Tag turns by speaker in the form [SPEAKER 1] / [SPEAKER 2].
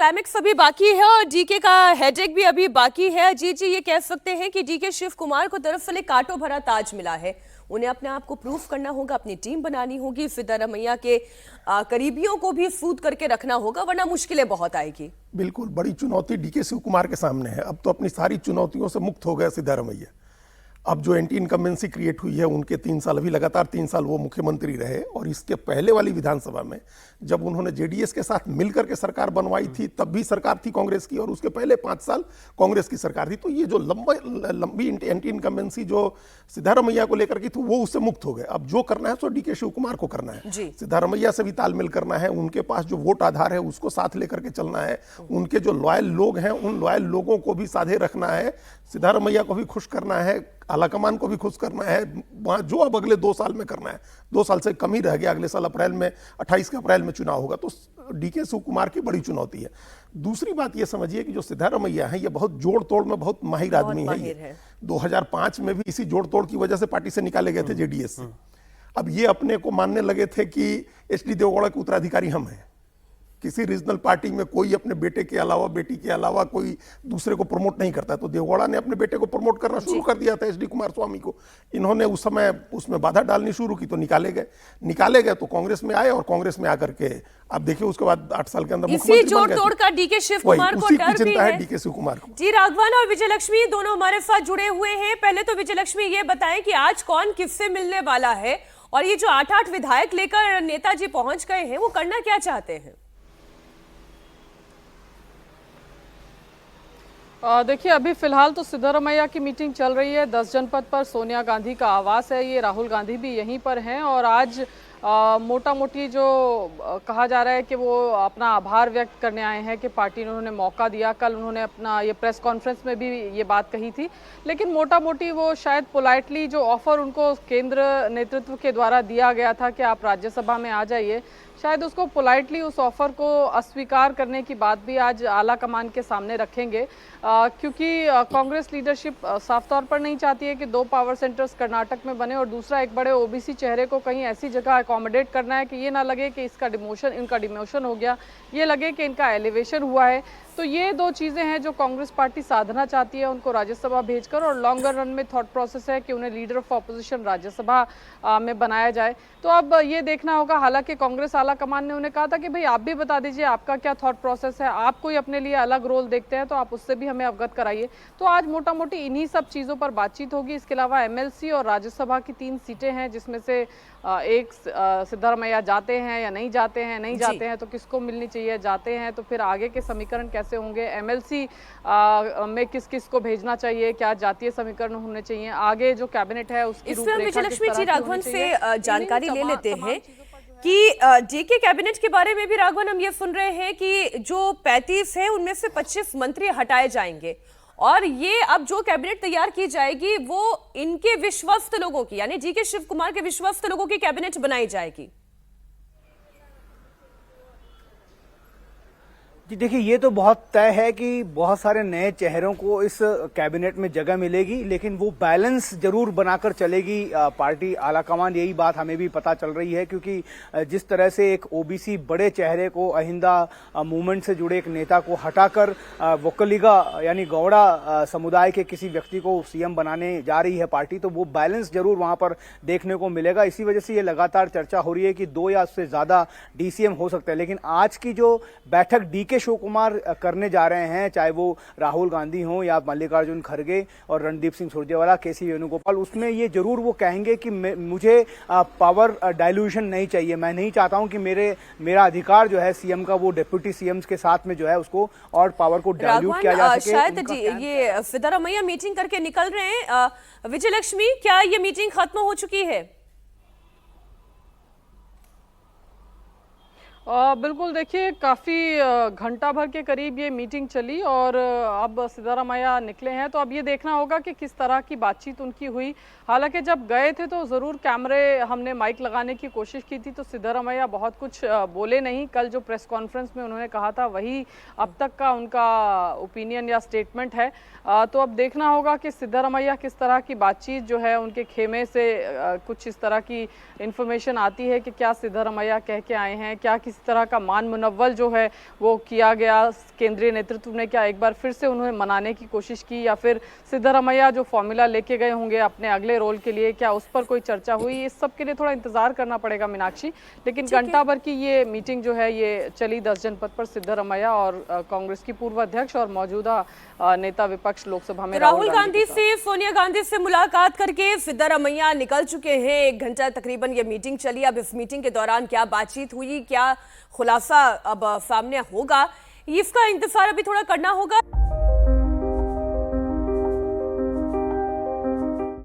[SPEAKER 1] Climax अभी बाकी है और डीके का हेडेक भी अभी बाकी है। अजीत जी, ये कह सकते हैं कि डीके शिव कुमार को दरअसल एक कांटों भरा ताज मिला है। उन्हें अपने आप को प्रूफ करना होगा, अपनी टीम बनानी होगी, सिद्धारमैया के करीबियों को भी सूद करके रखना होगा, वरना मुश्किलें बहुत आएगी।
[SPEAKER 2] बिल्कुल बड़ी चुनौती डीके शिव कुमार के सामने है। अब तो अपनी सारी चुनौतियों से मुक्त हो गया सिद्धारमैया। अब जो एंटी इनकम्बेंसी क्रिएट हुई है, उनके 3 साल, अभी लगातार 3 साल वो मुख्यमंत्री रहे, और इसके पहले वाली विधानसभा में जब उन्होंने जेडीएस के साथ मिलकर के सरकार बनवाई थी, तब भी सरकार थी कांग्रेस की, और उसके पहले 5 साल कांग्रेस की सरकार थी। तो ये जो लंबी एंटी इनकम्बेंसी जो सिद्धारमैया को लेकर की थी, वो उससे मुक्त हो गए। अब जो करना है सो डीके शिव कुमार को करना है। सिद्धारमैया से भी तालमेल करना है, उनके पास जो वोट आधार है उसको साथ लेकर के चलना है, उनके जो लॉयल लोग हैं उन लॉयल लोगों को भी साधे रखना है, सिद्धारमैया को भी खुश करना है, आलाकमान को भी खुश करना है। वहाँ जो अब अगले 2 साल में करना है, 2 साल से कम ही रह गया, अगले साल अप्रैल में 28 के अप्रैल में चुनाव होगा, तो डीके शिव कुमार की बड़ी चुनौती है। दूसरी बात ये समझिए कि जो सिद्धारमैया है, ये बहुत जोड़ तोड़ में बहुत माहिर आदमी है। 2005 में भी इसी जोड़ तोड़ की वजह से पार्टी से निकाले गए थे जेडीएस से। अब ये अपने को मानने लगे थे कि एचडी देवगौड़ा के उत्तराधिकारी हम हैं। किसी रीजनल पार्टी में कोई अपने बेटे के अलावा, बेटी के अलावा कोई दूसरे को प्रमोट नहीं करता है। तो देवगौड़ा ने अपने बेटे को प्रमोट करना शुरू कर दिया था, एचडी कुमारस्वामी को। इन्होंने उस समय उसमें बाधा डालनी शुरू की, तो निकाले गए तो कांग्रेस में आए, और कांग्रेस में आकर के आप देखिए उसके बाद 8 साल के अंदर
[SPEAKER 1] मुख्यमंत्री जोड़ तोड़ का डीके शिव कुमार को डर भी है।
[SPEAKER 2] डीके शिव कुमार को।
[SPEAKER 1] जी, राघवन और विजयलक्ष्मी दोनों हमारे साथ जुड़े हुए हैं। पहले तो विजयलक्ष्मी ये बताएं कि आज कौन किससे मिलने वाला है, और ये जो 8-8 विधायक लेकर नेताजी पहुंच गए हैं, वो करना क्या चाहते हैं?
[SPEAKER 3] देखिए, अभी फिलहाल तो सिद्धारमैया की मीटिंग चल रही है 10 जनपद पर। सोनिया गांधी का आवास है ये, राहुल गांधी भी यहीं पर हैं, और आज मोटा मोटी जो कहा जा रहा है कि वो अपना आभार व्यक्त करने आए हैं कि पार्टी ने उन्होंने मौका दिया। कल उन्होंने अपना ये प्रेस कॉन्फ्रेंस में भी ये बात कही थी, लेकिन मोटा मोटी वो शायद पोलाइटली जो ऑफर उनको केंद्र नेतृत्व के द्वारा दिया गया था कि आप राज्यसभा में आ जाइए, शायद उसको पोलाइटली उस ऑफर को अस्वीकार करने की बात भी आज आला कमान के सामने रखेंगे, क्योंकि कांग्रेस लीडरशिप साफ तौर पर नहीं चाहती है कि 2 पावर सेंटर्स कर्नाटक में बने, और दूसरा एक बड़े ओबीसी चेहरे को कहीं ऐसी जगह अकोमोडेट करना है कि ये ना लगे कि इनका डिमोशन हो गया, ये लगे कि इनका एलिवेशन हुआ है। तो ये 2 चीज़ें हैं जो कांग्रेस पार्टी साधना चाहती है, उनको राज्यसभा भेजकर, और लॉन्गर रन में थॉट प्रोसेस है कि उन्हें लीडर ऑफ ऑपोजिशन राज्यसभा में बनाया जाए। तो अब ये देखना होगा। हालांकि कांग्रेस आला कमान ने उन्हें कहा था कि भाई आप भी बता दीजिए आपका क्या थॉट प्रोसेस है, आप कोई अपने लिए अलग रोल देखते हैं तो आप उससे भी हमें अवगत कराइए। तो आज मोटा मोटी इन्हीं सब चीज़ों पर बातचीत होगी। इसके अलावा एमएलसी और राज्यसभा की 3 सीटें हैं, जिसमें से एक सिद्धारमैया जाते हैं या नहीं जाते हैं तो किसको मिलनी चाहिए, जाते हैं तो फिर आगे के समीकरण कैसे होंगे, एमएलसी में किस किस को भेजना चाहिए, क्या जातीय समीकरण होने चाहिए, आगे जो कैबिनेट है उसकी रूपरेखा
[SPEAKER 1] विजयलक्ष्मी जी, राघवन से जानकारी ले लेते हैं कि डीके कैबिनेट के बारे में भी। राघवन, हम ये सुन रहे हैं कि जो 35 है उनमें से 25 मंत्री हटाए जाएंगे, और ये अब जो कैबिनेट तैयार की जाएगी वो इनके विश्वस्त लोगों की, यानी डीके शिव कुमार के विश्वस्त लोगों की कैबिनेट बनाई जाएगी।
[SPEAKER 4] जी देखिए, ये तो बहुत तय है कि बहुत सारे नए चेहरों को इस कैबिनेट में जगह मिलेगी, लेकिन वो बैलेंस जरूर बनाकर चलेगी पार्टी आलाकमान। यही बात हमें भी पता चल रही है, क्योंकि जिस तरह से एक ओबीसी बड़े चेहरे को, अहिंदा मूवमेंट से जुड़े एक नेता को हटाकर वोक्कलिगा यानी गौड़ा समुदाय के किसी व्यक्ति को सीएम बनाने जा रही है पार्टी, तो वो बैलेंस जरूर वहां पर देखने को मिलेगा। इसी वजह से ये लगातार चर्चा हो रही है कि 2 या उससे ज्यादा डीसीएम हो सकते हैं। लेकिन आज की जो बैठक डीके शिव कुमार करने जा रहे हैं, चाहे वो राहुल गांधी हो या मल्लिकार्जुन खड़गे और रणदीप सिंह सुरजेवाला, केसी वेणुगोपाल, उसमें ये जरूर वो कहेंगे कि मुझे पावर डाइल्यूशन नहीं चाहिए। मैं नहीं चाहता हूं कि मेरा अधिकार जो है सीएम का, वो डिप्टी सीएम के साथ में जो है उसको और पावर को डाइल्यूट किया जा सके।
[SPEAKER 1] शायद जी ये सिद्धारमैया मीटिंग करके निकल रहे हैं। विजयलक्ष्मी, क्या ये मीटिंग खत्म हो चुकी है?
[SPEAKER 3] बिल्कुल, देखिए काफ़ी घंटा भर के करीब ये मीटिंग चली, और अब सिद्धारमैया निकले हैं। तो अब ये देखना होगा कि किस तरह की बातचीत उनकी हुई। हालांकि जब गए थे तो ज़रूर कैमरे, हमने माइक लगाने की कोशिश की थी, तो सिद्धारमैया बहुत कुछ बोले नहीं। कल जो प्रेस कॉन्फ्रेंस में उन्होंने कहा था वही अब तक का उनका ओपिनियन या स्टेटमेंट है। तो अब देखना होगा कि सिद्धारमैया किस तरह की बातचीत जो है उनके खेमे से कुछ इस तरह की इन्फॉर्मेशन आती है कि क्या सिद्धारमैया कह के आए हैं, क्या किसी तरह का मान मुनव्वल जो है वो किया गया, केंद्रीय नेतृत्व ने क्या एक बार फिर से उन्हें मनाने की कोशिश की, या फिर सिद्धरमैया जो फॉर्मूला लेके गए होंगे अपने अगले रोल के लिए, क्या उस पर कोई चर्चा हुई? इस सब के लिए थोड़ा इंतजार करना पड़ेगा मीनाक्षी। लेकिन घंटा भर की ये मीटिंग जो है ये चली 10 जनपद पर। सिद्धरमैया और कांग्रेस की पूर्व अध्यक्ष और मौजूदा नेता विपक्ष लोकसभा में
[SPEAKER 1] राहुल गांधी से, सोनिया गांधी से मुलाकात करके सिद्धरमैया निकल चुके हैं। 1 घंटा तकरीबन ये मीटिंग चली। अब इस मीटिंग के दौरान क्या बातचीत हुई, क्या खुलासा अब सामने होगा, इसका इंतजार अभी थोड़ा करना होगा।